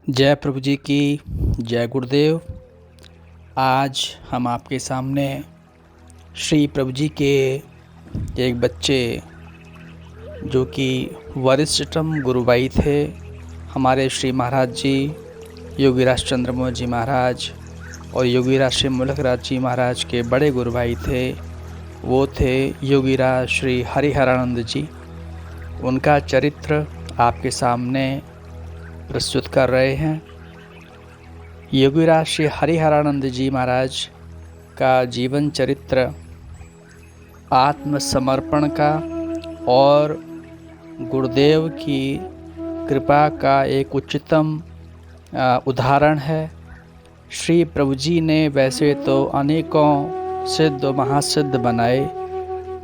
जय प्रभु जी की जय गुरुदेव। आज हम आपके सामने श्री प्रभु जी के एक बच्चे जो कि वरिष्ठतम गुरुभाई थे, हमारे श्री महाराज जी योगीराज चंद्रमोहन जी महाराज और योगीराज श्री मुलकराज जी महाराज के बड़े गुरुभाई थे। वो थे योगीराज श्री हरिहरानंद जी। उनका चरित्र आपके सामने प्रस्तुत कर रहे हैं। योगीराज श्री हरिहरानंद जी महाराज का जीवन चरित्र आत्मसमर्पण का और गुरुदेव की कृपा का एक उच्चतम उदाहरण है। श्री प्रभु जी ने वैसे तो अनेकों सिद्ध महासिद्ध बनाए,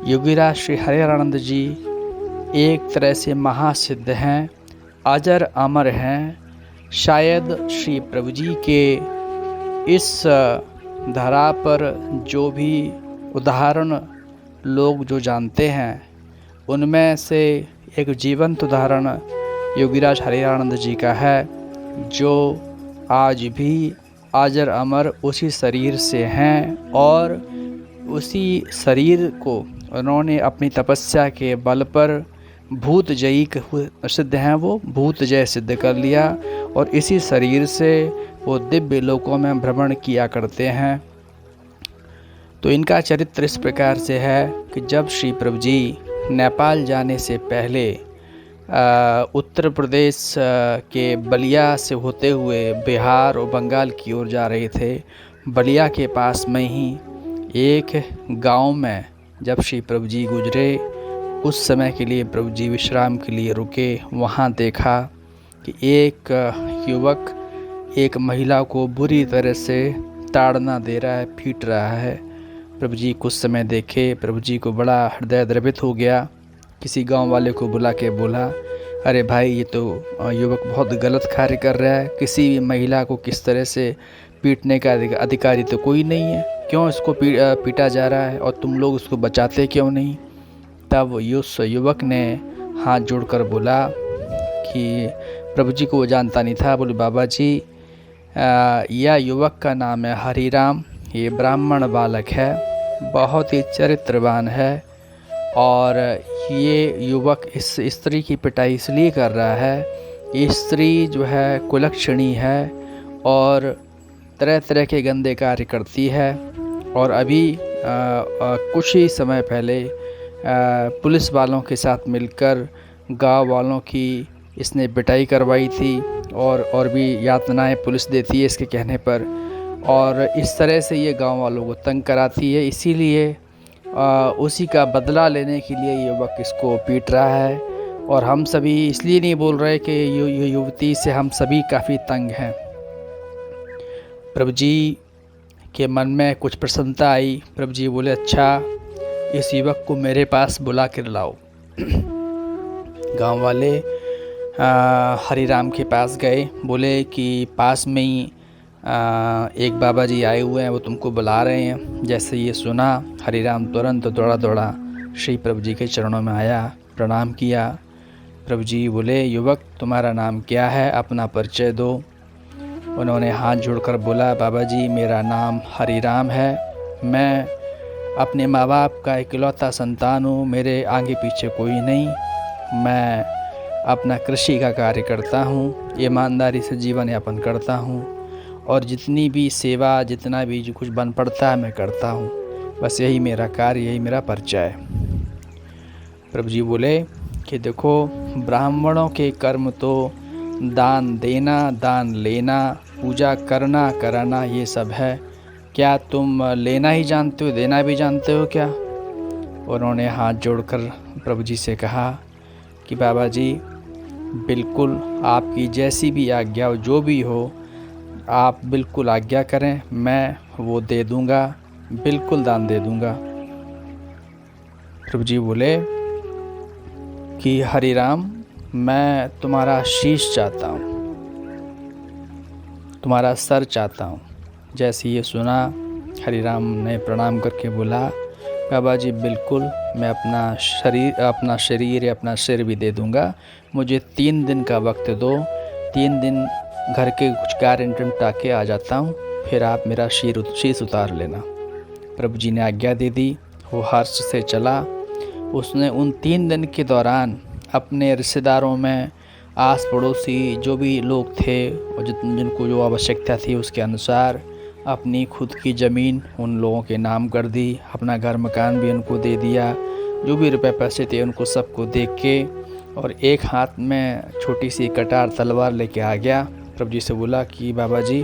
योगीराज श्री हरिहरानंद जी एक तरह से महासिद्ध हैं, अजर अमर हैं। शायद श्री प्रभु जी के इस धरा पर जो भी उदाहरण लोग जो जानते हैं, उनमें से एक जीवंत उदाहरण योगीराज हरिहरानंद जी का है, जो आज भी अजर अमर उसी शरीर से हैं और उसी शरीर को उन्होंने अपनी तपस्या के बल पर भूत जयी सिद्ध हैं। वो भूत जय सिद्ध कर लिया और इसी शरीर से वो दिव्य लोकों में भ्रमण किया करते हैं। तो इनका चरित्र इस प्रकार से है कि जब श्री प्रभु जी नेपाल जाने से पहले उत्तर प्रदेश के बलिया से होते हुए बिहार और बंगाल की ओर जा रहे थे, बलिया के पास में ही एक गांव में जब श्री प्रभु जी गुजरे, उस समय के लिए प्रभु जी विश्राम के लिए रुके। वहाँ देखा कि एक युवक एक महिला को बुरी तरह से ताड़ना दे रहा है, पीट रहा है। प्रभु जी कुछ समय देखे, प्रभु जी को बड़ा हृदय द्रवित हो गया। किसी गांव वाले को बुला के बोला, अरे भाई, ये तो युवक बहुत गलत कार्य कर रहा है। किसी भी महिला को किस तरह से पीटने का अधिकारी तो कोई नहीं है, क्यों इसको पीटा जा रहा है और तुम लोग उसको बचाते क्यों नहीं। तब उस युवक ने हाथ जोड़कर बोला कि प्रभु जी को वो जानता नहीं था। बोले, बाबा जी, यह युवक का नाम है हरिराम, ये ब्राह्मण बालक है, बहुत ही चरित्रवान है और ये युवक इस स्त्री की पिटाई इसलिए कर रहा है, ये स्त्री जो है कुलक्षणी है और तरह तरह के गंदे कार्य करती है। और अभी कुछ ही समय पहले पुलिस वालों के साथ मिलकर गांव वालों की इसने पिटाई करवाई थी और भी यातनाएं पुलिस देती है इसके कहने पर, और इस तरह से ये गांव वालों को तंग कराती है। इसीलिए उसी का बदला लेने के लिए युवक इसको पीट रहा है। और हम सभी इसलिए नहीं बोल रहे कि युवती से हम सभी काफ़ी तंग हैं। प्रभु जी के मन में कुछ प्रसन्नता आई। प्रभु जी बोले, अच्छा, इस युवक को मेरे पास बुला कर लाओ। गांव वाले हरिराम के पास गए, बोले कि पास में ही एक बाबा जी आए हुए हैं, वो तुमको बुला रहे हैं। जैसे ये सुना, हरिराम तुरंत दौड़ा दौड़ा श्री प्रभु जी के चरणों में आया, प्रणाम किया। प्रभु जी बोले, युवक, तुम्हारा नाम क्या है, अपना परिचय दो। उन्होंने हाथ जोड़कर बोला, बाबा जी, मेरा नाम हरिराम है, मैं अपने माँ बाप का इकलौता संतान हूँ, मेरे आगे पीछे कोई नहीं, मैं अपना कृषि का कार्य करता हूँ, ईमानदारी से जीवन यापन करता हूँ और जितनी भी सेवा, जितना भी जो कुछ बन पड़ता है मैं करता हूँ। बस यही मेरा कार्य, यही मेरा परिचय है। प्रभु जी बोले कि देखो, ब्राह्मणों के कर्म तो दान देना, दान लेना, पूजा करना, कराना, ये सब है। क्या तुम लेना ही जानते हो, देना भी जानते हो क्या? उन्होंने हाथ जोड़कर प्रभु जी से कहा कि बाबा जी, बिल्कुल आपकी जैसी भी आज्ञा हो, जो भी हो, आप बिल्कुल आज्ञा करें, मैं वो दे दूंगा, बिल्कुल दान दे दूंगा। प्रभु जी बोले कि हरिराम, मैं तुम्हारा शीश चाहता हूँ, तुम्हारा सर चाहता हूँ। जैसे ये सुना, हरिराम ने प्रणाम करके बोला, बाबा जी, बिल्कुल, मैं अपना शरीर या अपना सिर भी दे दूंगा, मुझे 3 दिन का वक्त दो। 3 दिन घर के कुछ कार्य निपटा के आ जाता हूँ, फिर आप मेरा शीश उतार लेना। प्रभु जी ने आज्ञा दे दी। वो हर्ष से चला। उसने उन 3 दिन के दौरान अपने रिश्तेदारों में, आस पड़ोसी जो भी लोग थे और जिनको जो आवश्यकता थी उसके अनुसार अपनी खुद की ज़मीन उन लोगों के नाम कर दी, अपना घर मकान भी उनको दे दिया, जो भी रुपए पैसे थे उनको सबको दे के, और एक हाथ में छोटी सी कटार तलवार लेके आ गया। प्रभु जी से बोला कि बाबा जी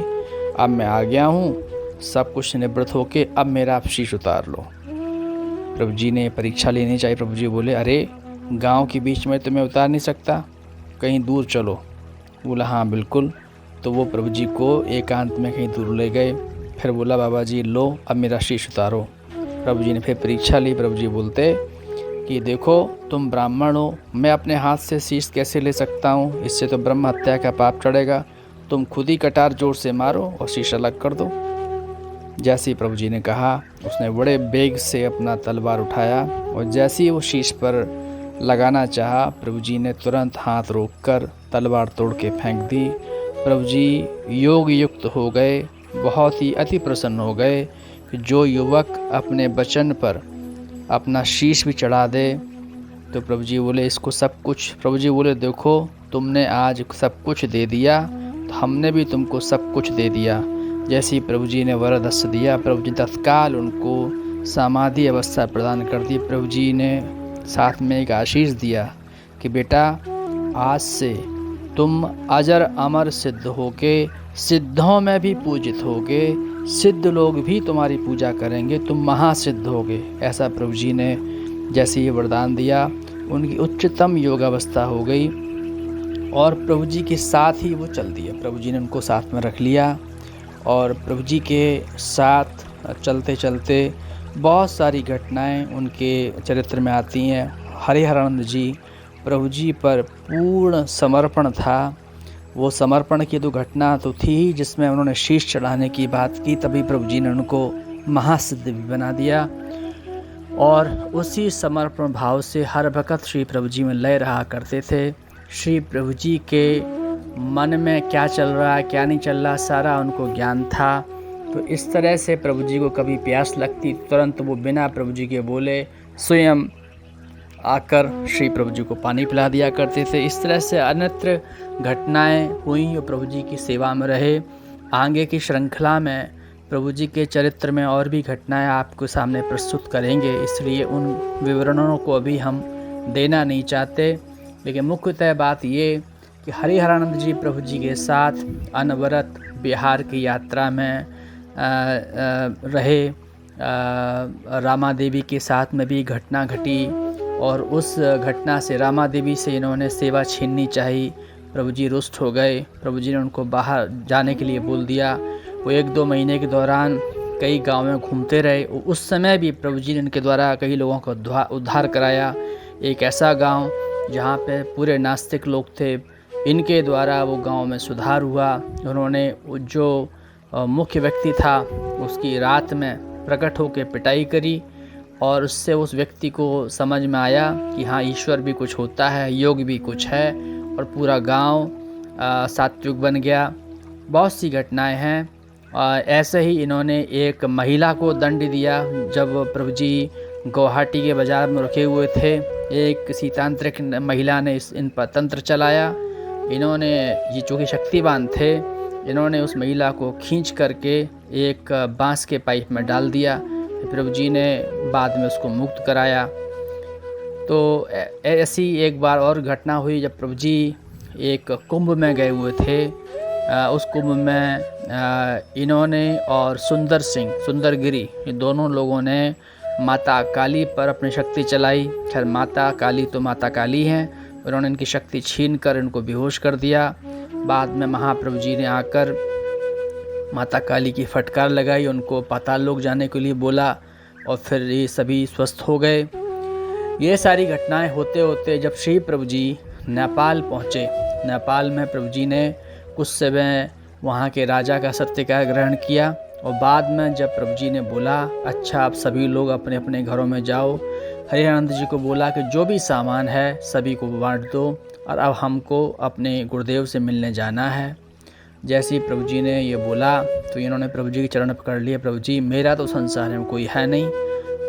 अब मैं आ गया हूँ, सब कुछ निवृत्त होके अब मेरा आप शीश उतार लो। प्रभु जी ने परीक्षा लेनी चाहिए। प्रभु जी बोले, अरे गांव के बीच में तो मैं उतार नहीं सकता, कहीं दूर चलो। बोला हाँ बिल्कुल। तो वो प्रभु जी को एकांत में कहीं दूर ले गए। फिर बोला, बाबा जी लो अब मेरा शीश उतारो। प्रभु जी ने फिर परीक्षा ली। प्रभु जी बोलते कि देखो तुम ब्राह्मण हो, मैं अपने हाथ से शीश कैसे ले सकता हूँ, इससे तो ब्रह्म हत्या का पाप चढ़ेगा, तुम खुद ही कटार जोर से मारो और शीश अलग कर दो। जैसे ही प्रभु जी ने कहा, उसने बड़े बेग से अपना तलवार उठाया और जैसे ही वो शीश पर लगाना चाहा, प्रभु जी ने तुरंत हाथ रोककर तलवार तोड़ के फेंक दी। प्रभु जी योग युक्त हो गए, बहुत ही अति प्रसन्न हो गए कि जो युवक अपने वचन पर अपना शीश भी चढ़ा दे। तो प्रभु जी बोले इसको सब कुछ, प्रभु जी बोले देखो तुमने आज सब कुछ दे दिया, तो हमने भी तुमको सब कुछ दे दिया। जैसे ही प्रभु जी ने वरदस्त्र दिया, प्रभु जी तत्काल उनको समाधि अवस्था प्रदान कर दी। प्रभु जी ने साथ में एक आशीष दिया कि बेटा आज से तुम अजर अमर सिद्ध होके सिद्धों में भी पूजित होगे, सिद्ध लोग भी तुम्हारी पूजा करेंगे, तुम महासिद्ध होगे। ऐसा प्रभु जी ने जैसे ये वरदान दिया, उनकी उच्चतम योगावस्था हो गई और प्रभु जी के साथ ही वो चल दिए। प्रभु जी ने उनको साथ में रख लिया और प्रभु जी के साथ चलते चलते बहुत सारी घटनाएं उनके चरित्र में आती हैं। हरिहरानंद जी, प्रभु जी पर पूर्ण समर्पण था। वो समर्पण की तो घटना तो थी ही जिसमें उन्होंने शीश चढ़ाने की बात की, तभी प्रभु जी ने उनको महासिद्ध भी बना दिया। और उसी समर्पण भाव से हर वक़्त श्री प्रभु जी में लय रहा करते थे। श्री प्रभु जी के मन में क्या चल रहा है क्या नहीं चल रहा सारा उनको ज्ञान था। तो इस तरह से प्रभु जी को कभी प्यास लगती तुरंत वो बिना प्रभु जी के बोले स्वयं आकर श्री प्रभु जी को पानी पिला दिया करते थे। इस तरह से अन्यत्र घटनाएं हुई और प्रभु जी की सेवा में रहे। आगे की श्रृंखला में प्रभु जी के चरित्र में और भी घटनाएं आपको सामने प्रस्तुत करेंगे, इसलिए उन विवरणों को अभी हम देना नहीं चाहते। लेकिन मुख्यतः बात ये कि हरिहरानंद जी प्रभु जी के साथ अनवरत बिहार की यात्रा में रहे। रामा देवी के साथ में भी घटना घटी और उस घटना से रामा देवी से इन्होंने सेवा छीननी चाही। प्रभु जी रुष्ट हो गए। प्रभु जी ने उनको बाहर जाने के लिए बोल दिया। वो 1-2 महीने के दौरान कई गाँव में घूमते रहे। उस समय भी प्रभु जी ने इनके द्वारा कई लोगों का उद्धार कराया। एक ऐसा गांव जहां पे पूरे नास्तिक लोग थे, इनके द्वारा वो गांव में सुधार हुआ। उन्होंने जो मुख्य व्यक्ति था उसकी रात में प्रकट होकर पिटाई करी और उससे उस व्यक्ति को समझ में आया कि हाँ ईश्वर भी कुछ होता है, योग भी कुछ है, और पूरा गांव सात्विक बन गया। बहुत सी घटनाएं हैं। ऐसे ही इन्होंने एक महिला को दंड दिया जब प्रभु जी गुवाहाटी के बाज़ार में रखे हुए थे। एक किसी तांत्रिक महिला ने इन पर तंत्र चलाया। इन्होंने, ये चूँकि शक्तिवान थे, इन्होंने उस महिला को खींच करके एक बांस के पाइप में डाल दिया। प्रभु जी ने बाद में उसको मुक्त कराया। तो ऐसी एक बार और घटना हुई जब प्रभु जी एक कुंभ में गए हुए थे। उस कुंभ में इन्होंने और सुंदरगिरी, ये दोनों लोगों ने माता काली पर अपनी शक्ति चलाई। खैर माता काली तो माता काली हैं, उन्होंने इनकी शक्ति छीन कर इनको बेहोश कर दिया। बाद में महाप्रभु जी ने आकर माता काली की फटकार लगाई, उनको पाताल लोक जाने के लिए बोला और फिर ये सभी स्वस्थ हो गए। ये सारी घटनाएं होते होते जब श्री प्रभु जी नेपाल पहुँचे, नेपाल में प्रभु जी ने कुछ समय वहाँ के राजा का सत्कार ग्रहण किया और बाद में जब प्रभु जी ने बोला अच्छा आप सभी लोग अपने अपने घरों में जाओ, हरिहरानंद जी को बोला कि जो भी सामान है सभी को बांट दो और अब हमको अपने गुरुदेव से मिलने जाना है। जैसे ही प्रभु जी ने ये बोला तो इन्होंने प्रभु जी के चरण पकड़ लिए। प्रभु जी, मेरा तो संसार में कोई है नहीं,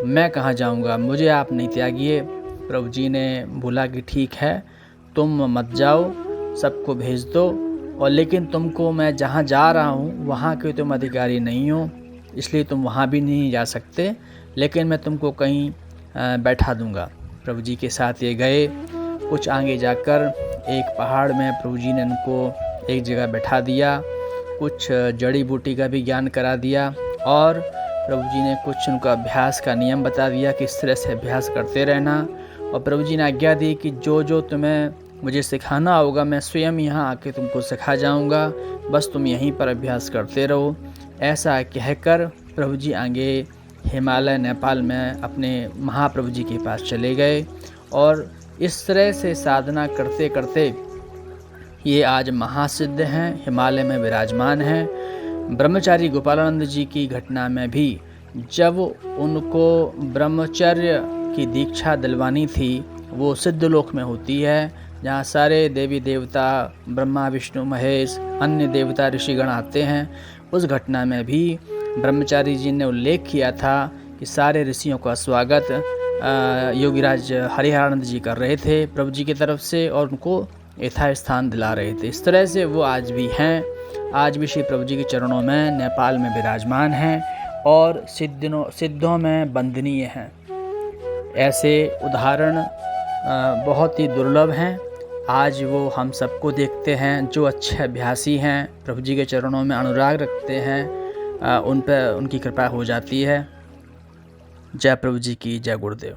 मैं कहाँ जाऊँगा, मुझे आप नहीं त्यागिए। प्रभु जी ने बोला कि ठीक है, तुम मत जाओ, सबको भेज दो, और लेकिन तुमको मैं जहाँ जा रहा हूँ वहाँ के तुम अधिकारी नहीं हो, इसलिए तुम वहाँ भी नहीं जा सकते, लेकिन मैं तुमको कहीं बैठा दूँगा। प्रभु जी के साथ ये गए। कुछ आगे जाकर एक पहाड़ में प्रभु जी ने उनको एक जगह बैठा दिया, कुछ जड़ी बूटी का भी ज्ञान करा दिया, और प्रभु जी ने कुछ उनका अभ्यास का नियम बता दिया कि इस तरह से अभ्यास करते रहना। और प्रभु जी ने आज्ञा दी कि जो जो तुम्हें मुझे सिखाना होगा मैं स्वयं यहाँ आके तुमको सिखा जाऊँगा, बस तुम यहीं पर अभ्यास करते रहो। ऐसा कहकर प्रभु जी आगे हिमालय नेपाल में अपने महाप्रभु जी के पास चले गए, और इस तरह से साधना करते करते ये आज महासिद्ध हैं, हिमालय में विराजमान हैं। ब्रह्मचारी गोपालानंद जी की घटना में भी जब उनको ब्रह्मचर्य की दीक्षा दिलवानी थी, वो सिद्धलोक में होती है, जहाँ सारे देवी देवता, ब्रह्मा विष्णु महेश, अन्य देवता ऋषिगण आते हैं। उस घटना में भी ब्रह्मचारी जी ने उल्लेख किया था कि सारे ऋषियों का स्वागत योगीराज हरिहरानंद जी कर रहे थे प्रभु जी की तरफ से, और उनको यथास्थान दिला रहे थे। इस तरह से वो आज भी हैं, आज भी श्री प्रभु जी के चरणों में नेपाल में विराजमान हैं और सिद्धों में वंदनीय हैं। ऐसे उदाहरण बहुत ही दुर्लभ हैं। आज वो हम सबको देखते हैं, जो अच्छे अभ्यासी हैं, प्रभु जी के चरणों में अनुराग रखते हैं, उन पर उनकी कृपा हो जाती है। जय प्रभु जी की, जय गुरुदेव।